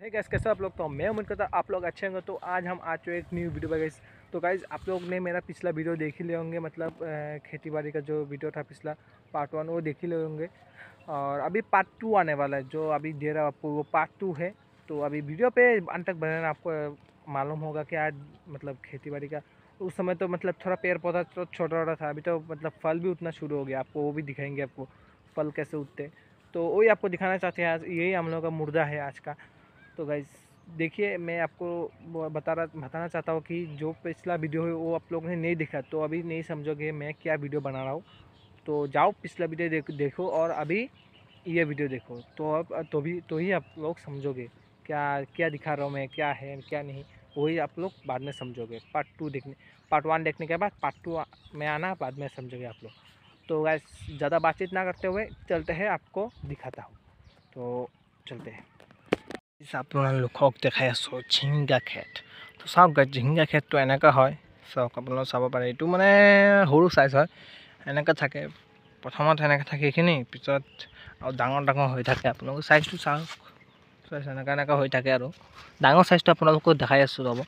है गाइस, कैसे आप लोग। तो मैं उम्मीद करता आप लोग अच्छे होंगे। तो आज हम आ चुके एक न्यू वीडियो पर गाइस। तो गाइस आप लोग ने मेरा पिछला वीडियो देख ही ले होंगे, मतलब खेती बाड़ी का जो वीडियो था पिछला पार्ट 1 वो देख ही ले होंगे। और अभी पार्ट 2 आने वाला है, जो अभी दे रहा हूँ आपको वो पार्ट 2 है। तो अभी वीडियो पे अंत तक बने आपको मालूम होगा कि आज मतलब खेती बाड़ी का उस समय तो मतलब थोड़ा पेड़ पौधा तो छोटा छोटा था, अभी तो मतलब फल भी उतना शुरू हो गया। आपको वो भी दिखाएंगे, आपको फल कैसे उगते। तो वही आपको दिखाना चाहते हैं। आज यही हम लोगों का मुर्दा है आज का। तो गाइस देखिए, मैं आपको बताना चाहता हूँ कि जो पिछला वीडियो है वो आप लोगों ने नहीं देखा तो अभी नहीं समझोगे मैं क्या वीडियो बना रहा हूँ। तो जाओ पिछला वीडियो देखो और अभी ये वीडियो देखो, तो अब तो ही आप लोग समझोगे क्या क्या दिखा रहा हूँ मैं, क्या है क्या नहीं। वही आप लोग बाद में समझोगे। पार्ट 1 देखने के बाद पार्ट 2 में आना, बाद में समझोगे आप लोग। तो गाइस ज़्यादा बातचीत ना करते हुए चलते हैं, आपको दिखाता हूँ। तो चलते हैं। আপোনালোকক দেখাই আছোঁ ঝিংগা খেত। তো চাওক গাইজ, ঝিংগা খেতটো এনেকুৱা হয়। চাওক আপোনালোকে চাব পাৰে, এইটো মানে সৰু চাইজ হয়। এনেকৈ থাকে, প্ৰথমত এনেকৈ থাকে এইখিনি, পিছত আৰু ডাঙৰ ডাঙৰ হৈ থাকে। আপোনালোকে চাইজটো চাওক, চাইজ এনেকুৱা হৈ থাকে। আৰু ডাঙৰ চাইজটো আপোনালোকক দেখাই আছোঁ। ৰ'ব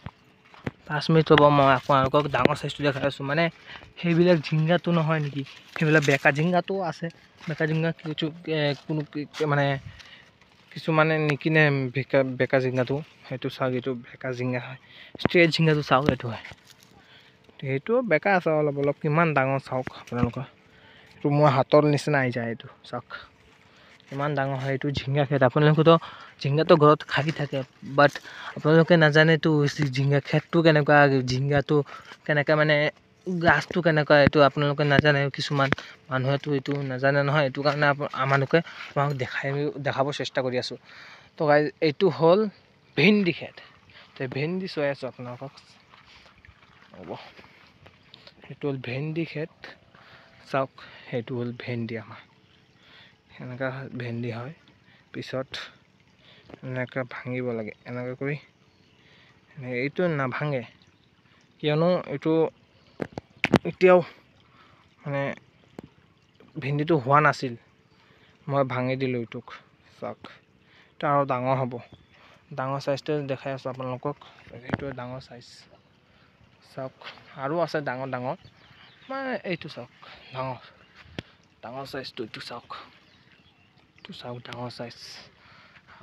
5 মিনিট ৰ'ব, মই আপোনালোকক ডাঙৰ চাইজটো দেখাই আছোঁ। মানে সেইবিলাক ঝিংগাটো নহয় নেকি, সেইবিলাক বেকা ঝিংগাটো আছে। বেকা ঝিংগা কোনো মানে কিছুমানে নিকিনে বেকা ঝিংগাটো, সেইটো চাওক, এইটো বেকা ঝিংগা হয়। ষ্ট্ৰেট ঝিংগাটো চাওক, এইটো হয়। সেইটো বেকা আছে অলপ অলপ। কিমান ডাঙৰ চাওক আপোনালোকৰ, এইটো মোৰ হাতৰ নিচিনা আহি যায়। এইটো চাওক কিমান ডাঙৰ হয়। এইটো ঝিংগা খেত। আপোনালোকেতো ঝিংগাটো ঘৰত খাই থাকে, বাট আপোনালোকে নাজানেতো ঝিংগা খেতটো কেনেকুৱা, ঝিংগাটো কেনেকৈ মানে গাছটো কেনেকুৱা, এইটো আপোনালোকে নাজানে। কিছুমান মানুহেতো এইটো নাজানে নহয়, এইটো কাৰণে আমালোকে আপোনাক দেখাব চেষ্টা কৰি আছোঁ। তো গাইজ এইটো হ'ল ভেন্দি খেত। তো ভেন্দি চাই আছোঁ আপোনালোকক, হ'ব। সেইটো হ'ল ভেন্দি খেত, চাওক। সেইটো হ'ল ভেন্দি। আমাৰ এনেকুৱা ভেন্দি হয়। পিছত এনেকৈ ভাঙিব লাগে, এনেকৈ কৰি। এইটো নাভাঙে কিয়নো এইটো এতিয়াও মানে ভেন্দিটো হোৱা নাছিল, মই ভাঙি দিলোঁ এইটোক। চাওক এইটো আৰু ডাঙৰ হ'ব। ডাঙৰ চাইজটো দেখাই আছোঁ আপোনালোকক। এইটো ডাঙৰ চাইজ, চাওক। আৰু আছে ডাঙৰ ডাঙৰ, মানে এইটো চাওক ডাঙৰ চাইজটো। এইটো চাওক, এইটো চাওক ডাঙৰ চাইজ।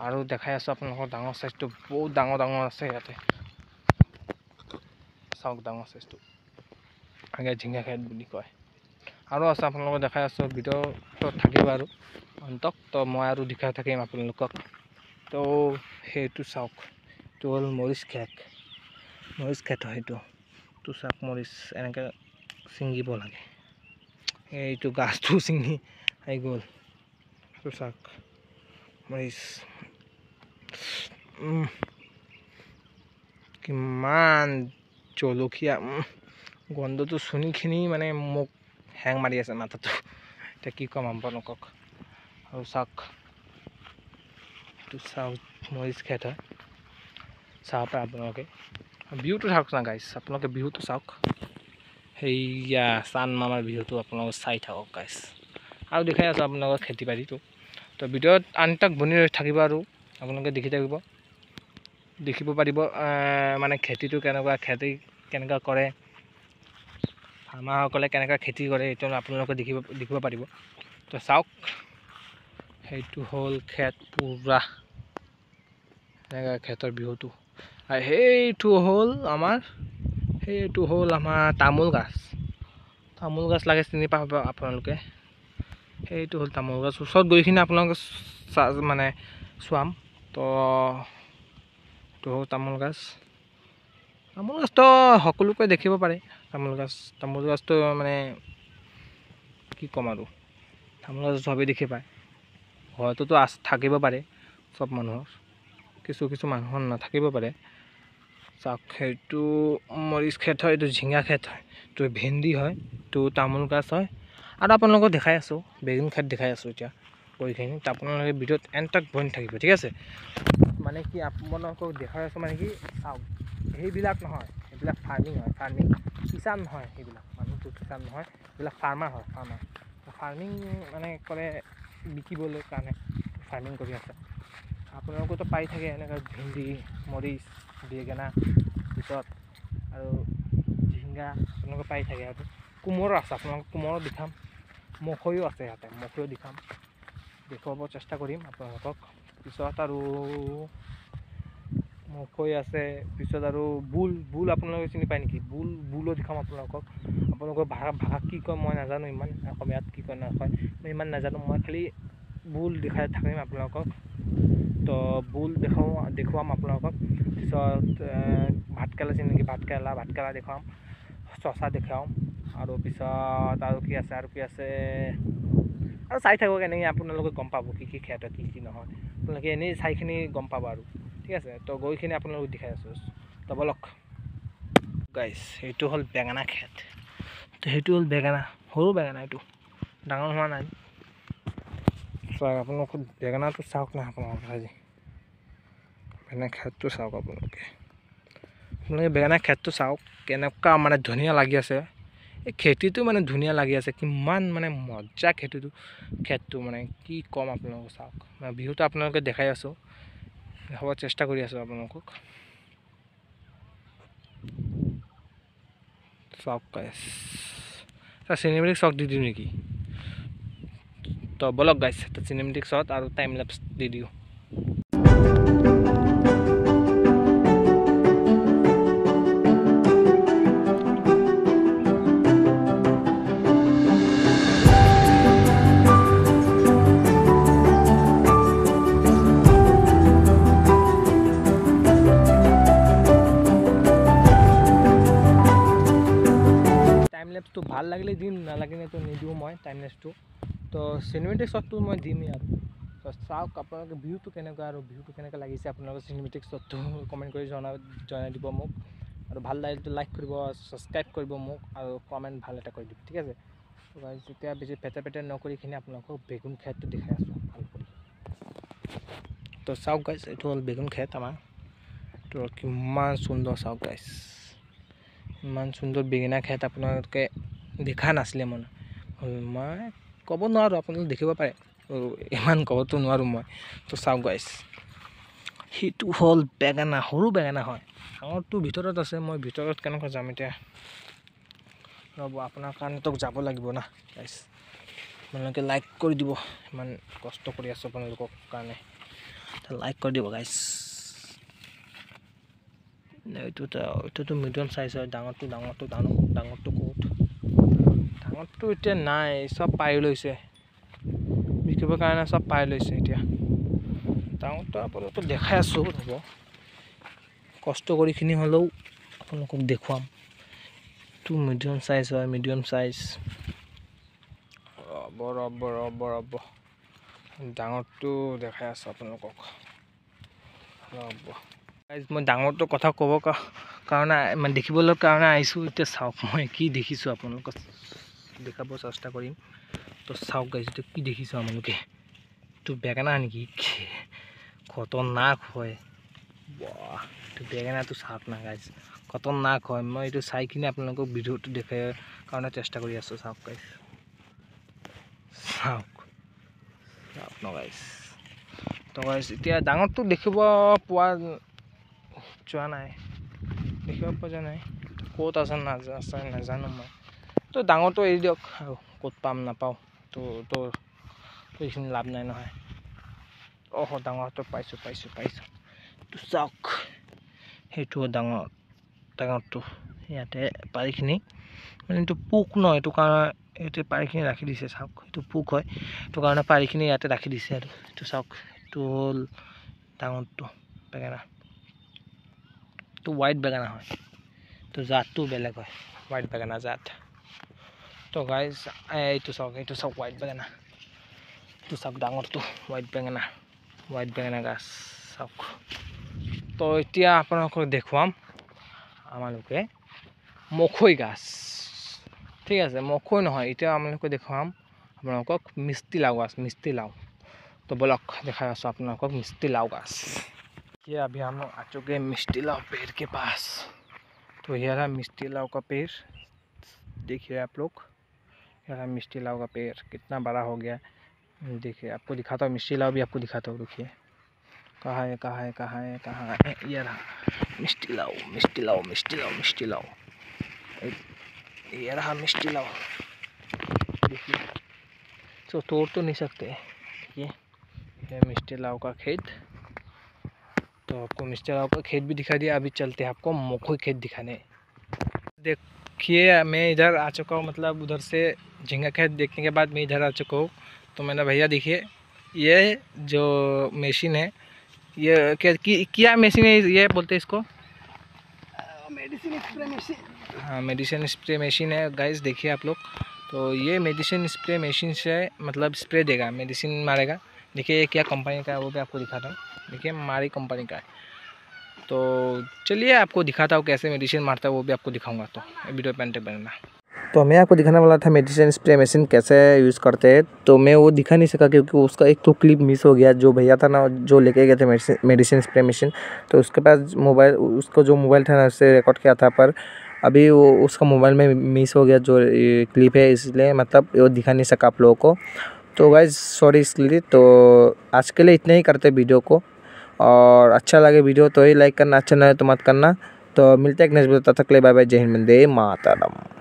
আৰু দেখাই আছোঁ আপোনালোকক ডাঙৰ চাইজটো, বহুত ডাঙৰ ডাঙৰ আছে ইয়াতে। চাওক ডাঙৰ চাইজটো, আগে ঝিঙা খেত বুলি কয়। আৰু আছে আপোনালোকক দেখাই আছোঁ, ভিডিঅ'টো থাকিব আৰু অন্তক। তো মই আৰু দেখাই থাকিম আপোনালোকক। তো সেইটো চাওক, এইটো হ'ল মৰিচ খেত। মৰিচ খেত হয় এইটো। তো চাওক মৰিচ এনেকৈ ছিঙিব লাগে। এইটো গাছটো ছিঙি আহি গ'ল। তো চাওক মৰিচ কিমান জলকীয়া, গন্ধটো শুনিখিনি মানে মোক হেং মাৰি আছে মাথাটো। এতিয়া কি ক'ম আপোনালোকক। আৰু চাওক এইটো চাওক মৰিচ খেত হয়। চাব পাৰে আপোনালোকে। বিহুটো চাওক না গাইছ, আপোনালোকে বিহুটো চাওক। সেয়া চান মামাৰ বিহুটো আপোনালোকে চাই থাকক গাইছ। আৰু দেখাই আছোঁ আপোনালোকৰ খেতি বাৰীটো। তো ভিডিঅ'ত আনতাক বনি থাকিব আৰু আপোনালোকে দেখিব পাৰিব মানে খেতিটো কেনেকুৱা, খেতি কেনেকুৱা কৰে, ফাৰ্মাৰসকলে কেনেকুৱা খেতি কৰে, এইটো আপোনালোকে দেখিব পাৰিব। তো চাওক সেইটো হ'ল খেত পুৰা এনেকুৱা খেতৰ বিহুটো। আৰু সেইটো হ'ল আমাৰ তামোল গাছ। তামোল গাছ লাগে, চিনি পাব আপোনালোকে। সেইটো হ'ল তামোল গছ। ওচৰত গৈখিনি আপোনালোকে মানে চোৱাম। তো এইটো হ'ল তামোল গাছ। তামোল গাছটো সকলোকে দেখিব পাৰে। তামোল গাছটো মানে কি ক'ম আৰু, তামোল গছ চবেই দেখি পায়। ঘৰটোতো থাকিব পাৰে চব মানুহৰ, কিছু মানুহৰ নাথাকিব পাৰে। চাওক সেইটো মৰিচ খেত হয়, এইটো ঝিঙা খেত হয়, এইটো ভেন্দি হয়, এইটো তামোল গাছ হয়। আৰু আপোনালোকক দেখাই আছোঁ বেগুন খেত দেখাই আছোঁ এতিয়া গৈখিনি। তো আপোনালোকে ভিডিঅ'ত এণ্টাক বনি থাকিব, ঠিক আছে। মানে কি আপোনালোকক দেখাই আছোঁ মানে কি, চাওক সেইবিলাক নহয়, সেইবিলাক ফাৰ্মিং হয়। কিষাণ নহয় সেইবিলাক, মানুহটো কিষাণ নহয়, সেইবিলাক ফাৰ্মাৰ হয়। ফাৰ্মিং মানে কৰে বিকিবলৈ কাৰণে ফাৰ্মিং কৰি আছে। আপোনালোকেতো পাই থাকে এনেকৈ ভেন্দি, মৰিচ, বেঙেনা, পিছত আৰু ঝিঙা আপোনালোকে পাই থাকে। আৰু কোমোৰা আছে, আপোনালোকক কোমোৰা দেখাম, মকৈও আছে ইয়াতে, মকৈও দেখাম, দেখুৱাব চেষ্টা কৰিম আপোনালোকক। পিছত আৰু মকৈ আছে, পিছত আৰু বুল আপোনালোকে চিনি পায় নেকি? বুলো দেখাম আপোনালোকক। আপোনালোকৰ ভাষা কি কয় মই নাজানো, ইমান অসমীয়াত কি কয় নকয় মই ইমান নাজানো, মই খালি বুল দেখাই থাকিম আপোনালোকক। তো বুল দেখুৱাম আপোনালোকক। পিছত ভাতকেৰেলা চিনি নেকি? ভাতকেৰেলা দেখুৱাম, চচা দেখাম। আৰু পিছত আৰু কি আছে আৰু চাই থাকক, এনেকৈ আপোনালোকে গম পাব কি খেত হয় কি নহয়। আপোনালোকে এনেই চাইখিনি গম পাব আৰু ঠিক আছে। তো গৈখিনি আপোনালোকক দেখাই আছোঁ, তো বলক গাইছ। এইটো হ'ল বেঙেনা খেত। তো সেইটো হ'ল বেঙেনা, সৰু বেঙেনা, এইটো ডাঙৰ হোৱা নাই। চাওক আপোনালোকে বেঙেনাটো চাওক না, আপোনালোকে আজি বেঙেনা খেতটো চাওক। আপোনালোকে বেঙেনা খেতটো চাওক, কেনেকুৱা মানে ধুনীয়া লাগি আছে। এই খেতিটো মানে ধুনীয়া লাগি আছে, কিমান মানে মজা খেতটো মানে কি ক'ম আপোনালোকক। চাওক বিহুটো আপোনালোকে দেখাই আছোঁ, দেখাব চেষ্টা কৰি আছোঁ আপোনালোকক। চাওক গাইছ, চিনেমেটিক শ্বট দি দিওঁ নেকি? তো বলক গাইছ, চিনেমেটিক শ্বট আৰু টাইম লেপছ দি দিওঁ। টাইমলেপছটো ভাল লাগিলে দিম, নালাগিলেতো নিদিওঁ মই টাইমলেপছটো। তো চিনেমেটিক শ্বটটো মই দিমেই আৰু। তো চাওক আপোনালোকে ভিউটো কেনেকুৱা, আৰু ভিউটো কেনেকুৱা লাগিছে আপোনালোকে চিনেমেটিক শ্বটটো কমেণ্ট কৰি জনাই দিব মোক। আৰু ভাল লাগিলেতো লাইক কৰিব, ছাবস্ক্ৰাইব কৰিব মোক, আৰু কমেণ্ট ভাল এটা কৰি দিব, ঠিক আছে। তো যেতিয়া বেছি পেটে নকৰিখিনি আপোনালোকক বেগুন খেতটো দেখাই আছোঁ ভাল কৰি। তো চাওক গাইছ, এইটো হ'ল বেগুন খেত আমাৰ। তো কিমান সুন্দৰ চাওক গাইছ, ইমান সুন্দৰ বেঙেনা খেত আপোনালোকে দেখা নাছিলে মানে। মই ক'ব নোৱাৰোঁ, আপোনালোকে দেখিব পাৰে, ইমান ক'বতো নোৱাৰোঁ মই। তো চাওক গাইছ, সেইটো হ'ল বেঙেনা, সৰু বেঙেনা হয়, ডাঙৰটো ভিতৰত আছে। মই ভিতৰত কেনেকৈ যাম এতিয়া, ৰ'ব, আপোনাৰ কাৰণেতো যাব লাগিব না গাইছ। আপোনালোকে লাইক কৰি দিব, ইমান কষ্ট কৰি আছোঁ আপোনালোকৰ কাৰণে, লাইক কৰি দিব গাইছ। এইটোতো মিডিয়াম চাইজ হয়, ডাঙৰটো ক'ত? ডাঙৰটো এতিয়া নাই, চব পাই লৈছে, বিকিবৰ কাৰণে চব পাই লৈছে এতিয়া। ডাঙৰটো আপোনালোকক দেখাই আছোঁ, ৰ'ব, কষ্ট কৰিখিনি হ'লেও আপোনালোকক দেখুৱাম। এইটো মিডিয়াম চাইজ হয়, মিডিয়াম চাইজ। ৰ'ব, ডাঙৰটো দেখাই আছোঁ আপোনালোকক, ৰ'ব। মই ডাঙৰটো কথা ক'ব কাৰণে মানে দেখিবলৈ কাৰণে আহিছোঁ। এতিয়া চাওক মই কি দেখিছোঁ আপোনালোকক দেখাব চেষ্টা কৰিম। তো চাওক গাইছ, এতিয়া কি দেখিছোঁ আপোনালোকে, এইটো বেঙেনা নেকি? খতৰনাক হয়, বাহ, এইটো বেঙেনাটো চাওক না গাইছ, খতৰনাক হয়। মই এইটো চাই কিনে আপোনালোকক ভিডিঅ'টো দেখাই কাৰণে চেষ্টা কৰি আছোঁ। চাওক গাইছ, চাওক ন গাইছ। তো গাইছ, এতিয়া ডাঙৰটো দেখিব পোৱা যোৱা নাই, ক'ত আছে নাজানো মই। তো ডাঙৰটো এৰি দিয়ক, আৰু ক'ত পাম নাপাওঁ, তো এইখিনি লাভ নাই নহয়। ডাঙৰটো পাইছোঁ। তো চাওক, সেইটো ডাঙৰটো ইয়াতে পাৰিখিনি মানে এইটো পোক ন, এইটো কাৰণে ইয়াতে পাৰিখিনি ৰাখি দিছে। চাওক, এইটো পোক হয়, সেইটো কাৰণে পাৰিখিনি ইয়াতে ৰাখি দিছে। আৰু এইটো চাওক, এইটো হ'ল ডাঙৰটো বেঙেনা, এইটো হোৱাইট বেঙেনা হয়, তো জাতটো বেলেগ হয়, হোৱাইট বেঙেনা জাত। তো গাইজ, এইটো চাওক হোৱাইট বেঙেনা, এইটো চাওক ডাঙৰটো হোৱাইট বেঙেনা গাছ চাওক। তো এতিয়া আপোনালোকক দেখুৱাম আমালোকে মখৈ গাছ, ঠিক আছে। মখৈ নহয়, এতিয়া আপোনালোকক দেখুৱাম আপোনালোকক মিষ্টি লাও। तो ब्लॉक दिखा सो आप लोगों को मिष्टी लाव गाछ। ये अभी हम लोग आ चुके हैं मिष्टी लाव पेड़ के पास। तो यह रहा मिष्टी लाव का पेड़, देखिए आप लोग, यह रहा मिष्टी लाव का पेड़, कितना बड़ा हो गया। देखिए आपको दिखाता हूँ, मिष्टी लाव भी आपको दिखाता हूँ। देखिए कहाँ है कहाँ है कहाँ है कहाँ है, ये रहा। मिष्टी लाओ मिष्टी लाओ मिष्टी लाओ मिष्टी लाओ, ये रहा मिष्टी लाओ। देखिए तो तोड़ तो नहीं सकते। ये है मिष्टी लाओ का खेत। तो आपको मिष्टी लाओ का खेत भी दिखा दिया। अभी चलते हैं आपको मोखो खेत दिखाने। देखिए मैं इधर आ चुका हूँ, मतलब उधर से झींगा खेत देखने के बाद मैं इधर आ चुका हूँ। तो मैंने भैया देखिए ये जो मशीन है, ये क्या मशीन है, ये बोलते हैं इसको मेडिसिन स्प्रे मशीन। हाँ मेडिसिन स्प्रे मशीन है गाइस, देखिए आप लोग। तो ये मेडिसिन स्प्रे मशीन से मतलब स्प्रे देगा, मेडिसिन मारेगा। देखिए ये क्या कंपनी का है वो भी आपको दिखाता हूँ। देखिए मारी कंपनी का है। तो चलिए आपको दिखाता हूँ कैसे मेडिसिन मारता है, वो भी आपको दिखाऊंगा। तो वीडियो पेंटे बनना। तो मैं आपको दिखाने वाला था मेडिसिन स्प्रे मशीन कैसे यूज़ करते हैं। तो मैं वो दिखा नहीं सका क्योंकि उसका एक तो क्लिप मिस हो गया। जो भैया था ना जो लेके गए थे मेडिसिन स्प्रे मशीन, तो उसके पास मोबाइल, उसको जो मोबाइल था ना उससे रिकॉर्ड किया था, पर अभी वो उसका मोबाइल में मिस हो गया जो क्लिप है, इसलिए मतलब वो दिखा नहीं सका आप लोगों को। तो गाइस सॉरी इसके लिए। तो आज के लिए इतना ही करते वीडियो को, और अच्छा लगे वीडियो तो ही लाइक करना, अच्छा ना लगे तो मत करना। तो मिलते हैं एक नेक्स्ट वीडियो, तब तक के लिए बाय बाय, जय हिंद, वंदे मातरम।